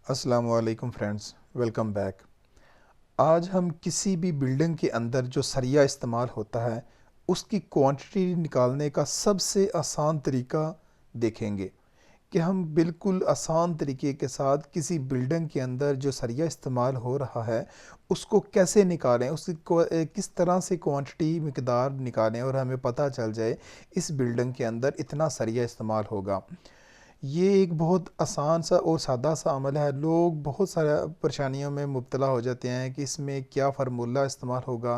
अस्सलाम वालेकुम friends, welcome back. आज हम किसी भी बिल्डिंग के अंदर जो सरिया इस्तेमाल होता है उसकी क्वांटिटी निकालने का सबसे आसान तरीका देखेंगे कि हम बिल्कुल आसान तरीके के साथ किसी बिल्डिंग के अंदर जो सरिया इस्तेमाल हो रहा है उसको कैसे निकालें, किस तरह से क्वांटिटी मकदार निकालें और हमें पता चल जाए इस बिल्डिंग के अंदर इतना सरिया इस्तेमाल होगा। ये एक बहुत आसान सा और सादा सा अमल है। लोग बहुत सारा परेशानियों में मुब्तला हो जाते हैं कि इसमें क्या फ़ार्मूला इस्तेमाल होगा,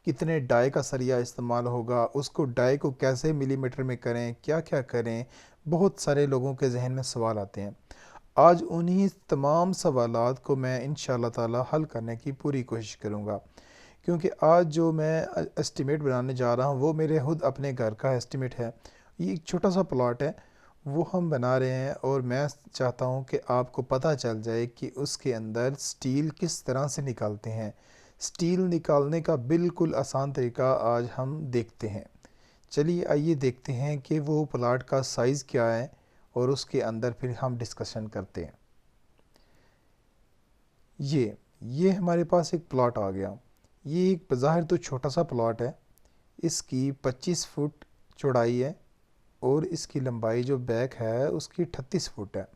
कितने डाई का सरिया इस्तेमाल होगा, उसको डाई को कैसे मिलीमीटर में करें, क्या क्या करें। बहुत सारे लोगों के जहन में सवाल आते हैं। आज उन्हीं तमाम सवालात को मैं इंशाल्लाह ताला हल करने की पूरी कोशिश करूँगा, क्योंकि आज जो मैं एस्टिमेट बनाने जा रहा हूँ वो मेरे खुद अपने घर का एस्टिमेट है। ये एक छोटा सा प्लॉट है, वो हम बना रहे हैं और मैं चाहता हूँ कि आपको पता चल जाए कि उसके अंदर स्टील किस तरह से निकालते हैं। स्टील निकालने का बिल्कुल आसान तरीका आज हम देखते हैं। चलिए आइए देखते हैं कि वो प्लाट का साइज़ क्या है और उसके अंदर फिर हम डिस्कशन करते हैं। ये हमारे पास एक प्लॉट आ गया। ये एक बज़ाहिर तो छोटा सा प्लॉट है। इसकी 25 फुट चौड़ाई है और इसकी लंबाई जो बैक है उसकी 38 फुट है।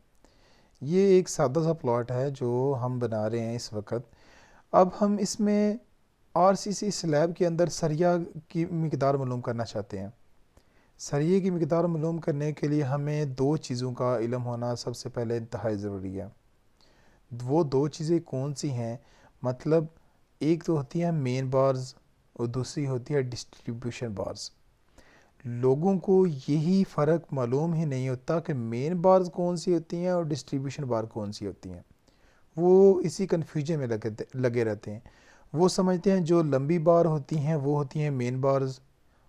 ये एक सादा सा प्लॉट है जो हम बना रहे हैं इस वक्त। अब हम इसमें आरसीसी स्लैब के अंदर सरिया की मिकदार मालूम करना चाहते हैं। सरिये की मिकदार मालूम करने के लिए हमें दो चीज़ों का इल्म होना सबसे पहले इंतहाई ज़रूरी है। वो दो चीज़ें कौन सी हैं? मतलब एक तो होती है मेन बार्स और दूसरी होती है डिस्ट्रीब्यूशन बार्स। लोगों को यही फ़र्क मालूम ही नहीं होता कि मेन बार्स कौन सी होती हैं और डिस्ट्रीब्यूशन बार कौन सी होती हैं। वो इसी कन्फ्यूजन में लगे रहते हैं। वो समझते हैं जो लंबी बार होती हैं वो होती हैं मेन बार्स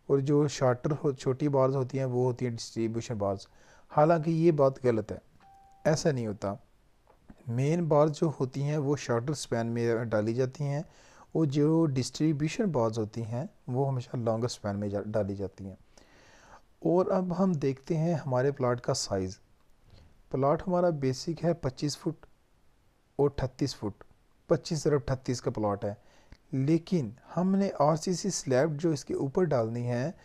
और जो छोटी बार्स होती हैं वो होती हैं डिस्ट्रीब्यूशन बार्स। हालांकि ये बात गलत है, ऐसा नहीं होता। मेन बार्स जो होती हैं वो शॉर्टर स्पैन में डाली जाती हैं और जो डिस्ट्रीब्यूशन बार्स होती हैं वो हमेशा लॉन्गर स्पैन में डाली जाती हैं। और अब हम देखते हैं हमारे प्लाट का साइज़। प्लाट हमारा बेसिक है 25 फुट और 38 फुट। 25 अरब 38 का प्लाट है, लेकिन हमने आरसीसी स्लैब जो इसके ऊपर डालनी है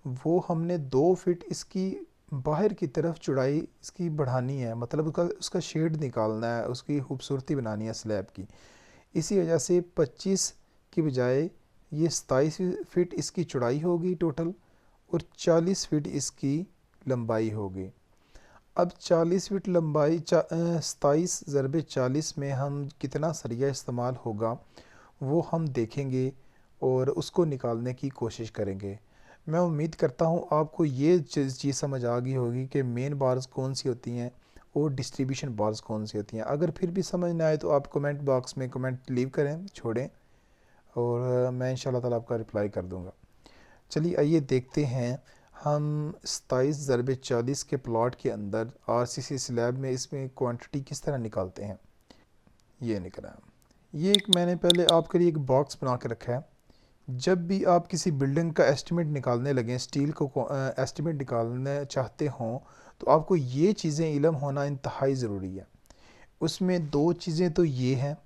वो हमने 2 फीट इसकी बाहर की तरफ चौड़ाई इसकी बढ़ानी है। मतलब उसका शेड निकालना है, उसकी खूबसूरती बनानी है स्लैब की। इसी वजह से 25 की बजाय ये 27 फीट इसकी चौड़ाई होगी टोटल और 40 फीट इसकी लंबाई होगी। अब 40 फीट लंबाई 27 ज़रबे 40 में हम कितना सरिया इस्तेमाल होगा वो हम देखेंगे और उसको निकालने की कोशिश करेंगे। मैं उम्मीद करता हूँ आपको ये चीज़ समझ आ गई होगी कि मेन बार्स कौन सी होती हैं और डिस्ट्रीब्यूशन बार्स कौन सी होती हैं। अगर फिर भी समझ ना आए तो आप कमेंट बॉक्स में कमेंट लीव करें, छोड़ें, और मैं इंशाल्लाह ताला आपका रिप्लाई कर दूँगा। चलिए आइए देखते हैं हम 27 ज़रबे 40 के प्लॉट के अंदर आरसीसी स्लैब में इसमें क्वांटिटी किस तरह निकालते हैं। ये निकला। ये एक मैंने पहले आपके लिए एक बॉक्स बना के रखा है। जब भी आप किसी बिल्डिंग का एस्टिमेट निकालने लगें, स्टील को एस्टिमेट निकालना चाहते हों, तो आपको ये चीज़ें इल्म होना इंतहाई ज़रूरी है। उसमें दो चीज़ें तो ये हैं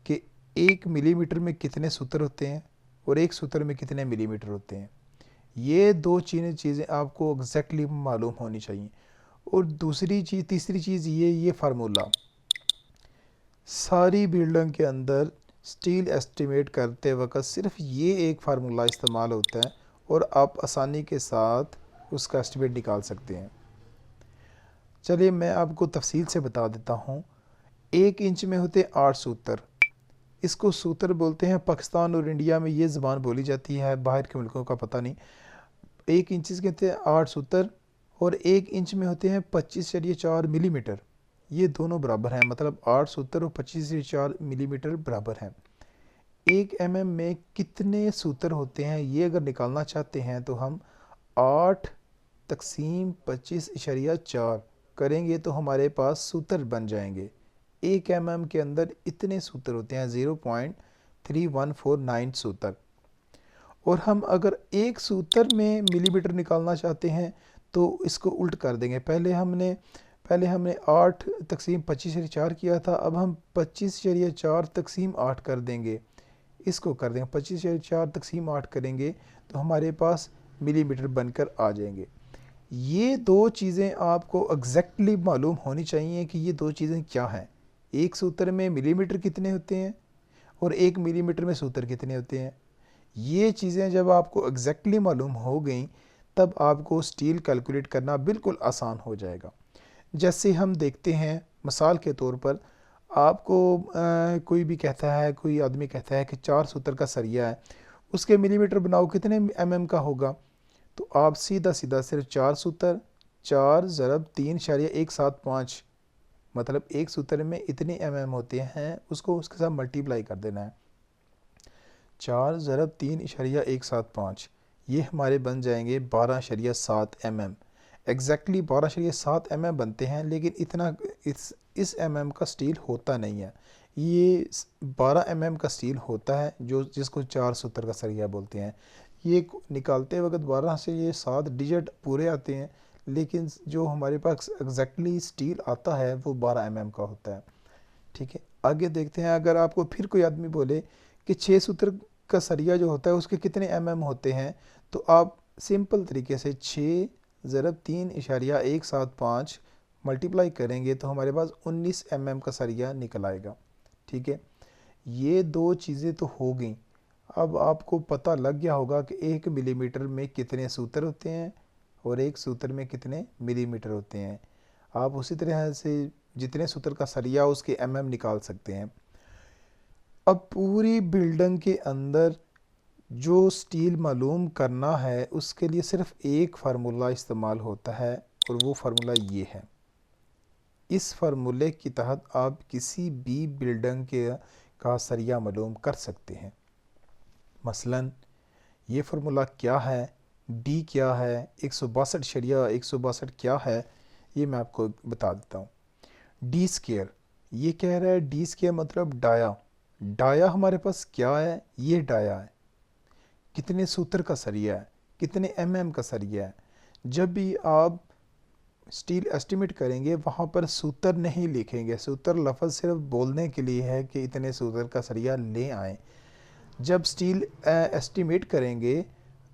कि 1 मिलीमीटर में कितने सूत्र होते हैं और एक सूत्र में कितने मिलीमीटर होते हैं। ये दो चीज़ें आपको एग्जैक्टली मालूम होनी चाहिए। और दूसरी चीज़, तीसरी चीज़ ये फार्मूला सारी बिल्डिंग के अंदर स्टील एस्टिमेट करते वक्त सिर्फ ये एक फार्मूला इस्तेमाल होता है और आप आसानी के साथ उसका एस्टिमेट निकाल सकते हैं। चलिए मैं आपको तफसील से बता देता हूँ। 1 इंच में होते 8 सूत्र। इसको सूत्र बोलते हैं। पाकिस्तान और इंडिया में ये ज़बान बोली जाती है, बाहर के मुल्कों का पता नहीं। 1 इंच के होते हैं 8 सूत्र और 1 इंच में होते हैं 25.4 मिलीमीटर। ये दोनों बराबर हैं, मतलब 8 सूत्र और 25.4 मिलीमीटर बराबर हैं। 1 mm में कितने सूत्र होते हैं ये अगर निकालना चाहते हैं तो हम 8 तकसीम 25.4 करेंगे तो हमारे पास सूत्र बन जाएंगे। 1 mm के अंदर इतने सूत्र होते हैं, 0.3149 सूत्र। और हम अगर एक सूत्र में मिलीमीटर निकालना चाहते हैं तो इसको उल्ट कर देंगे। पहले हमने पहले हमने 8 तकसीम 25/4 किया था, अब हम 25/4 तकसीम 8 कर देंगे। इसको कर देंगे 25/4 तकसीम 8 करेंगे तो हमारे पास मिलीमीटर बनकर आ जाएंगे। ये दो चीज़ें आपको एग्जैक्टली मालूम होनी चाहिए कि ये दो चीज़ें क्या हैं। एक सूत्र में मिलीमीटर कितने होते हैं और एक मिलीमीटर में सूत्र कितने होते हैं। ये चीज़ें जब आपको एग्जैक्टली मालूम हो गई तब आपको स्टील कैलकुलेट करना बिल्कुल आसान हो जाएगा। जैसे हम देखते हैं मिसाल के तौर पर, आपको कोई भी कहता है, कोई आदमी कहता है कि 4 सूत्र का सरिया है, उसके मिलीमीटर बनाओ कितने mm का होगा, तो आप सीधा सीधा सिर्फ 4 सूत्र 4 ज़रब 3.175 मतलब एक सूत्र में इतने होते हैं, उसको उसके साथ मल्टीप्लाई कर देना है। 4 ज़रब 3.175 ये हमारे बन जाएंगे 12.7 एग्जैक्टली 12.7 बनते हैं, लेकिन इतना इस का स्टील होता नहीं है। ये 12 का स्टील होता है जो जिसको 4 सूत्र का सरिया बोलते हैं। ये निकालते वक्त 12 से ये 7 डिजिट पूरे आते हैं, लेकिन जो हमारे पास एग्जैक्टली स्टील आता है वो 12 का होता है। ठीक है, आगे देखते हैं। अगर आपको फिर कोई आदमी बोले कि 6 सूत्र का सरिया जो होता है उसके कितने होते हैं, तो आप सिंपल तरीके से 6 ज़रब 3.175 मल्टीप्लाई करेंगे तो हमारे पास 19 का सरिया निकल आएगा। ठीक है, ये दो चीज़ें तो हो गई। अब आपको पता लग गया होगा कि 1 मिलीमीटर में कितने सूत्र होते हैं और एक सूत्र में कितने मिलीमीटर होते हैं। आप उसी तरह से जितने सूत्र का सरिया उसके निकाल सकते हैं। अब पूरी बिल्डिंग के अंदर जो स्टील मालूम करना है उसके लिए सिर्फ एक फार्मूला इस्तेमाल होता है और वो फार्मूला ये है। इस फार्मूले के तहत आप किसी भी बिल्डिंग के का सरिया मालूम कर सकते हैं। मसलन ये फार्मूला क्या है, डी क्या है, 162 क्या है, ये मैं आपको बता देता हूँ। डी स्केयर, ये कह रहा है डी स्केयर मतलब डाया। डाया हमारे पास क्या है, ये डाया है। कितने सूत्र का सरिया है, कितने का सरिया है। जब भी आप स्टील एस्टिमेट करेंगे वहाँ पर सूत्र नहीं लिखेंगे। सूत्र लफ्ज़ सिर्फ बोलने के लिए है कि इतने सूत्र का सरिया ले आएँ। जब स्टील एस्टिमेट करेंगे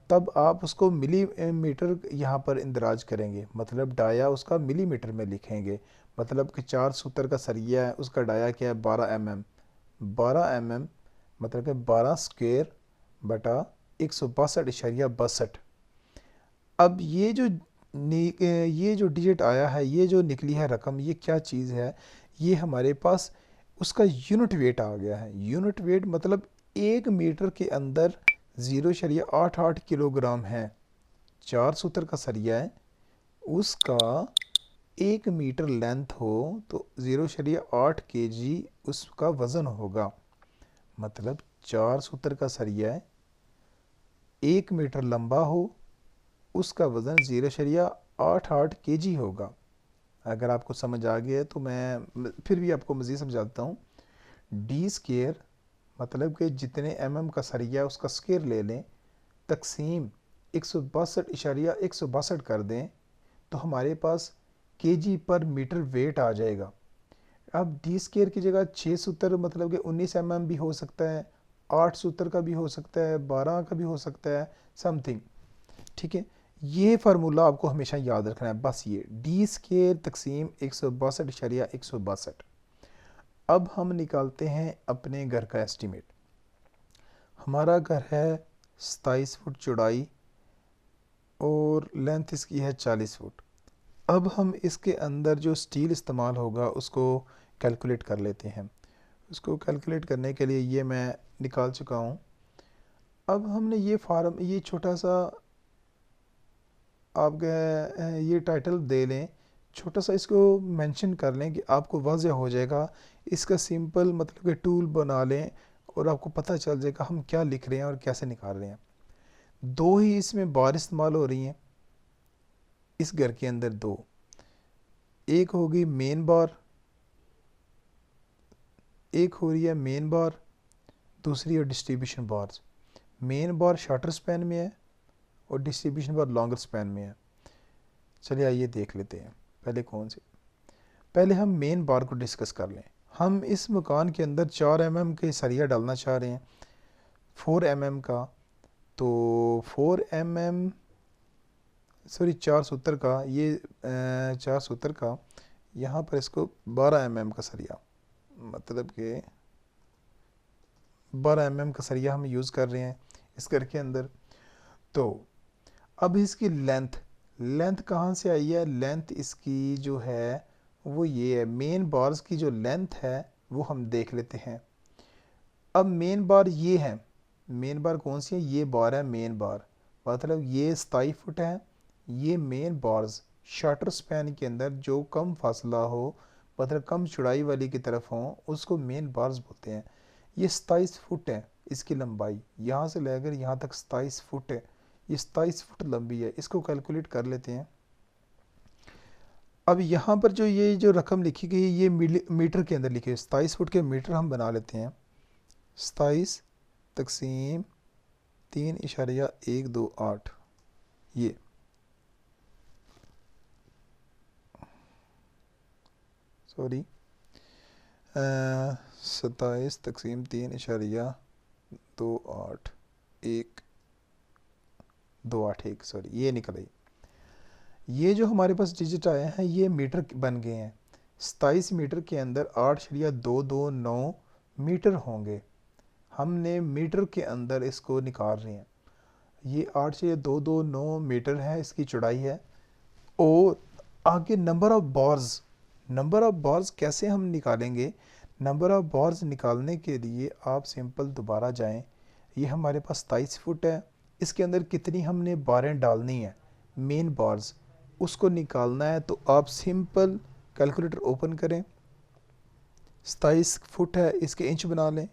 तब आप उसको मिलीमीटर यहाँ पर इंदराज करेंगे, मतलब डाया उसका मिलीमीटर में लिखेंगे। मतलब कि 4 सूत्र का सरिया है, उसका डाया क्या है 12 मतलब कि 12 स्क्वायर बटा 162.62। अब ये जो डिजिट आया है, ये जो निकली है रकम, ये क्या चीज़ है, ये हमारे पास उसका यूनिट वेट आ गया है। यूनिट वेट मतलब 1 मीटर के अंदर 0.88 किलोग्राम है। 4 सूत्र का सरिया है, उसका 1 मीटर लेंथ हो तो 0.8 kg उसका वज़न होगा। मतलब 4 सूत्र का सरिया है, 1 मीटर लंबा हो, उसका वज़न 0.88 kg होगा। अगर आपको समझ आ गया तो मैं फिर भी आपको मज़ीद समझाता हूँ। डी स्केयर मतलब कि जितने का सरिया उसका स्केयर ले लें, तकसीम 162.162 कर दें तो हमारे पास केजी पर मीटर वेट आ जाएगा। अब डी स्केयर की जगह 6 सूत्र मतलब कि 19 भी हो सकता है, 8 सूत्र का भी हो सकता है, 12 का भी हो सकता है, समथिंग। ठीक है, ये फार्मूला आपको हमेशा याद रखना है, बस ये डी स्केयर तकसीम 162.162। अब हम निकालते हैं अपने घर का एस्टीमेट। हमारा घर है 27 फुट चौड़ाई और लेंथ इसकी है 40 फुट। अब हम इसके अंदर जो स्टील इस्तेमाल होगा उसको कैलकुलेट कर लेते हैं। उसको कैलकुलेट करने के लिए ये मैं निकाल चुका हूँ। अब हमने ये छोटा सा आप ये टाइटल दे लें, छोटा सा इसको मेंशन कर लें कि आपको वाज़ह हो जाएगा। इसका सिंपल मतलब कि टूल बना लें और आपको पता चल जाएगा हम क्या लिख रहे हैं और कैसे निकाल रहे हैं। दो ही इसमें बार इस्तेमाल हो रही हैं इस घर के अंदर, दो। एक होगी मेन बार, एक हो रही है मेन बार, दूसरी है डिस्ट्रीब्यूशन बार्स। मेन बार शॉर्टर स्पैन में है और डिस्ट्रीब्यूशन बार लॉन्गर स्पैन में है। चलिए आइए देख लेते हैं पहले कौन से। पहले हम मेन बार को डिस्कस कर लें। हम इस मकान के अंदर 4 mm के सरिया डालना चाह रहे हैं, 4 mm का। तो 4 mm सॉरी 4 सूत्र का, ये 4 सूत्र का, यहाँ पर इसको 12 mm का सरिया, मतलब कि 12 mm का सरिया हम यूज़ कर रहे हैं इस घर के अंदर। तो अब इसकी लेंथ, लेंथ कहाँ से आई है? लेंथ इसकी जो है वो ये है, मेन बार्स की जो लेंथ है वो हम देख लेते हैं। अब मेन बार ये है, मेन बार कौन सी है? ये बार है मेन बार, मतलब ये 27 फुट है। ये मेन बार्स शटर स्पैन के अंदर जो कम फासला हो, मतलब कम चौड़ाई वाली की तरफ हो, उसको मेन बार्स बोलते हैं। ये 27 फुट है इसकी लंबाई, यहाँ से लेकर यहाँ तक 27 फुट है। ये 27 फुट लंबी है, इसको कैलकुलेट कर लेते हैं। अब यहाँ पर जो ये जो रकम लिखी गई है ये मीटर के अंदर लिखी है। 27 फुट के मीटर हम बना लेते हैं। 27 तकसीम 3.128, ये सॉरी 27 तकसीम 3.281, सॉरी ये निकल आई। ये जो हमारे पास डिजिट आए हैं ये मीटर बन गए हैं। 27 मीटर के अंदर 8.229 मीटर होंगे। हमने मीटर के अंदर इसको निकाल रहे हैं। ये 8.229 मीटर है इसकी चौड़ाई है। और आगे number of bars, number of bars कैसे हम निकालेंगे? नंबर ऑफ बार्स निकालने के लिए आप सिंपल दोबारा जाएं। ये हमारे पास 27 फुट है, इसके अंदर कितनी हमने बारें डालनी है मेन बार्स, उसको निकालना है। तो आप सिंपल कैलकुलेटर ओपन करें, 27 फुट है इसके इंच बना लें,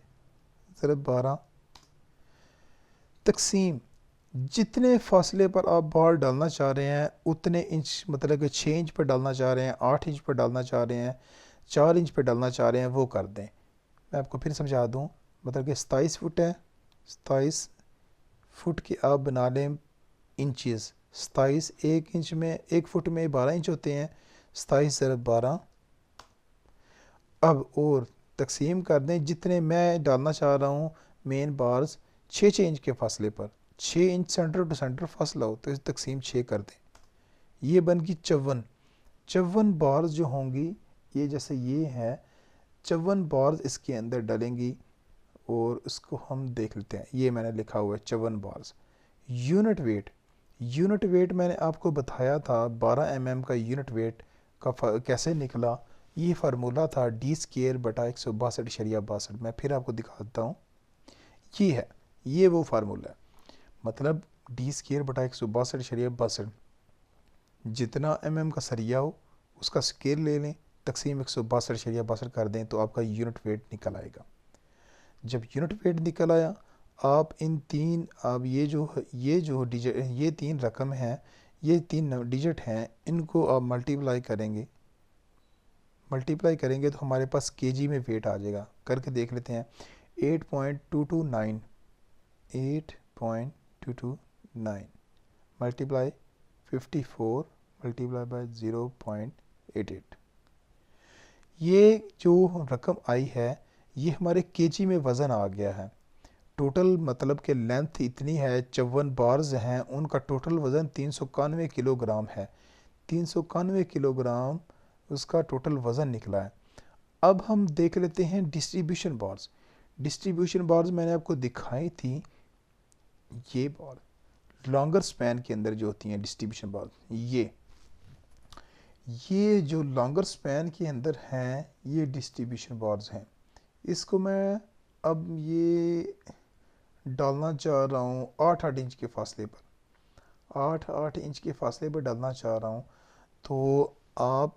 ज़रा 12 तकसीम जितने फासले पर आप बार डालना चाह रहे हैं उतने इंच, मतलब कि 6 इंच पर डालना चाह रहे हैं, 8 इंच पर डालना चाह रहे हैं, 4 इंच पर डालना चाह रहे हैं, वो कर दें। मैं आपको फिर समझा दूं, मतलब कि 27 फुट है, 27 फुट की आप बना लें इंचेस। 27 एक इंच में, 1 फुट में 12 इंच होते हैं, 27 ज़रा 12। अब और तकसीम कर दें जितने मैं डालना चाह रहा हूँ मेन बार्स 6 इंच के फासले पर, 6 इंच सेंटर टू सेंटर फासला हो, तो इस तकसीम 6 कर दें। ये बन गई 54। 54 बार्स जो होंगी, ये जैसे ये है 54 बार्स इसके अंदर डलेंगी। और इसको हम देख लेते हैं, ये मैंने लिखा हुआ है 54 bars. Unit weight, unit weight मैंने आपको बताया था 12 mm का यूनिट वेट का कैसे निकला। ये फार्मूला था d²/162.62। मैं फिर आपको दिखा देता हूँ, ये है, ये वो फार्मूला है। मतलब d²/162.62, जितना mm का सरिया हो उसका स्केल ले लें, तकसीम 162.62 कर दें, तो आपका यूनिट वेट निकल आएगा। जब यूनिट वेट निकल आया, आप इन तीन, आप ये जो डिजिट, ये 3 रकम हैं, ये 3 डिजिट हैं, इनको आप मल्टीप्लाई करेंगे। मल्टीप्लाई करेंगे तो हमारे पास केजी में वेट आ जाएगा। करके देख लेते हैं। 8.229, 8.229 मल्टीप्लाई 54 मल्टीप्लाई बाय 0.88, ये जो रकम आई है ये हमारे केजी में वज़न आ गया है। टोटल मतलब कि लेंथ इतनी है, 54 बार्स हैं, उनका टोटल वज़न 391 किलोग्राम है। 391 किलोग्राम उसका टोटल वज़न निकला है। अब हम देख लेते हैं डिस्ट्रीब्यूशन बार्स। डिस्ट्रीब्यूशन बार्स मैंने आपको दिखाई थी, ये बार लॉन्गर स्पैन के अंदर जो होती हैं डिस्ट्रीब्यूशन बार्स, ये जो लॉन्गर स्पैन के अंदर हैं ये डिस्ट्रीब्यूशन बार्स हैं। इसको मैं अब ये डालना चाह रहा हूँ 8-8 इंच के फासले पर, 8-8 इंच के फासले पर डालना चाह रहा हूँ। तो आप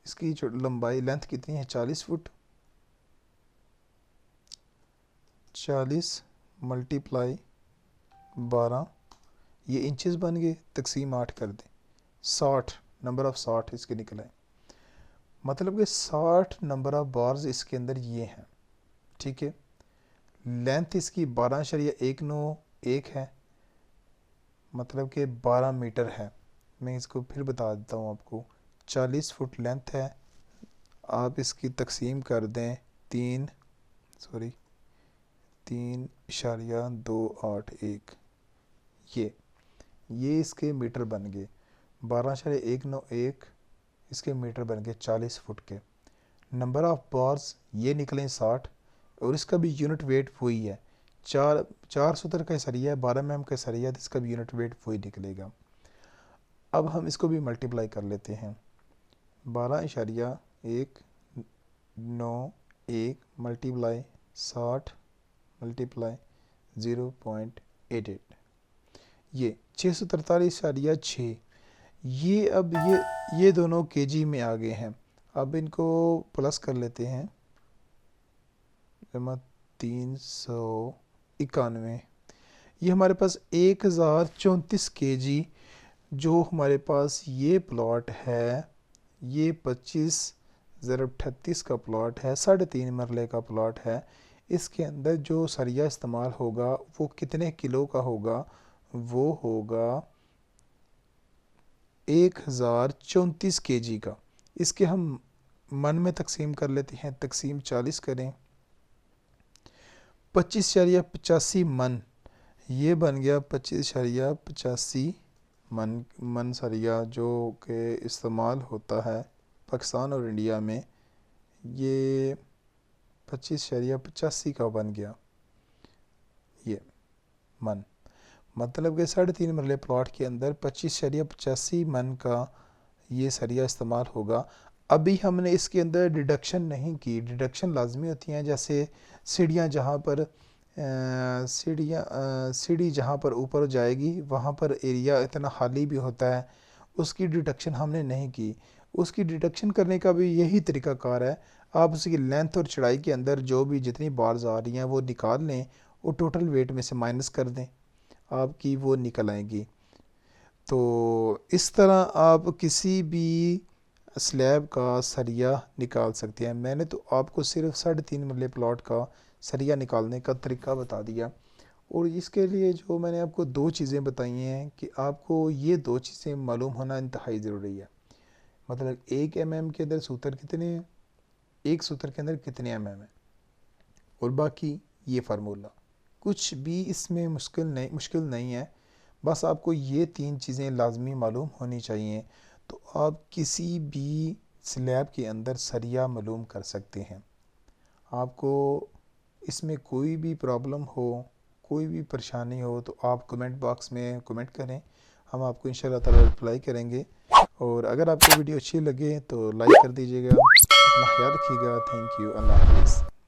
इसकी लंबाई, लेंथ कितनी है? 40 फुट। 40 मल्टीप्लाई 12, ये इंचेस बन गए, तकसीम 8 कर दें, 60 नंबर ऑफ 60 इसके निकले। मतलब कि 60 नंबर ऑफ बार्स इसके अंदर ये हैं, ठीक है। लेंथ इसकी 12.191 है, मतलब कि 12 मीटर है। मैं इसको फिर बता देता हूँ आपको, 40 फुट लेंथ है, आप इसकी तकसीम कर दें 3.281। ये इसके मीटर बन गए 12.191, इसके मीटर बन गए 40 फुट के। नंबर ऑफ बार्स ये निकलें 60, और इसका भी यूनिट वेट वही है। 4 सूत्र का सरिया है, 12 mm का सरिया, तो इसका भी यूनिट वेट वही निकलेगा। अब हम इसको भी मल्टीप्लाई कर लेते हैं। 12.191 मल्टीप्लाई 60 मल्टीप्लाई 0.88, ये 643.6। ये अब ये दोनों केजी में आ गए हैं। अब इनको प्लस कर लेते हैं, 391। ये हमारे पास 1034 केजी जो हमारे पास ये प्लॉट है, ये 25/38 का प्लॉट है, 3.5 मरले का प्लॉट है। इसके अंदर जो सरिया इस्तेमाल होगा वो कितने किलो का होगा? वो होगा 1034 केजी का। इसके हम मन में तकसीम कर लेते हैं, तकसीम 40 करें, 25.85 मन, ये बन गया 25.85 मन सरिया जो कि इस्तेमाल होता है पाकिस्तान और इंडिया में। ये 25.85 का बन गया ये मन, मतलब कि 3.5 मरले प्लॉट के अंदर 25.85 मन का ये सरिया इस्तेमाल होगा। अभी हमने इसके अंदर डिडक्शन नहीं की, डिडक्शन लाजमी होती हैं, जैसे सीढ़ियाँ जहाँ पर सीढ़ी जहाँ पर ऊपर जाएगी वहाँ पर एरिया इतना खाली भी होता है, उसकी डिडक्शन हमने नहीं की। उसकी डिडक्शन करने का भी यही तरीक़ाकार है, आप उसकी लेंथ और चौड़ाई के अंदर जो भी जितनी बार्स आ रही हैं वो निकाल लें और टोटल वेट में से माइनस कर दें, आपकी वो निकल आएगी। तो इस तरह आप किसी भी स्लैब का सरिया निकाल सकते हैं। मैंने तो आपको सिर्फ 3.5 मरले प्लॉट का सरिया निकालने का तरीका बता दिया, और इसके लिए जो मैंने आपको 2 चीज़ें बताई हैं कि आपको ये 2 चीज़ें मालूम होना इंतहाई ज़रूरी है। मतलब 1 mm के अंदर सूत्र कितने हैं, एक सूत्र के अंदर कितने mm है, और बाकी ये फार्मूला। कुछ भी इसमें मुश्किल नहीं है, बस आपको ये 3 चीज़ें लाजमी मालूम होनी चाहिए, तो आप किसी भी स्लैब के अंदर सरिया मालूम कर सकते हैं। आपको इसमें कोई भी प्रॉब्लम हो, कोई भी परेशानी हो, तो आप कमेंट बॉक्स में कमेंट करें, हम आपको इंशाल्लाह ताला रिप्लाई करेंगे। और अगर आपको वीडियो अच्छी लगे तो लाइक कर दीजिएगा। अपना ख्याल रखिएगा। Thank you. अल्लाह हाफ़िज़।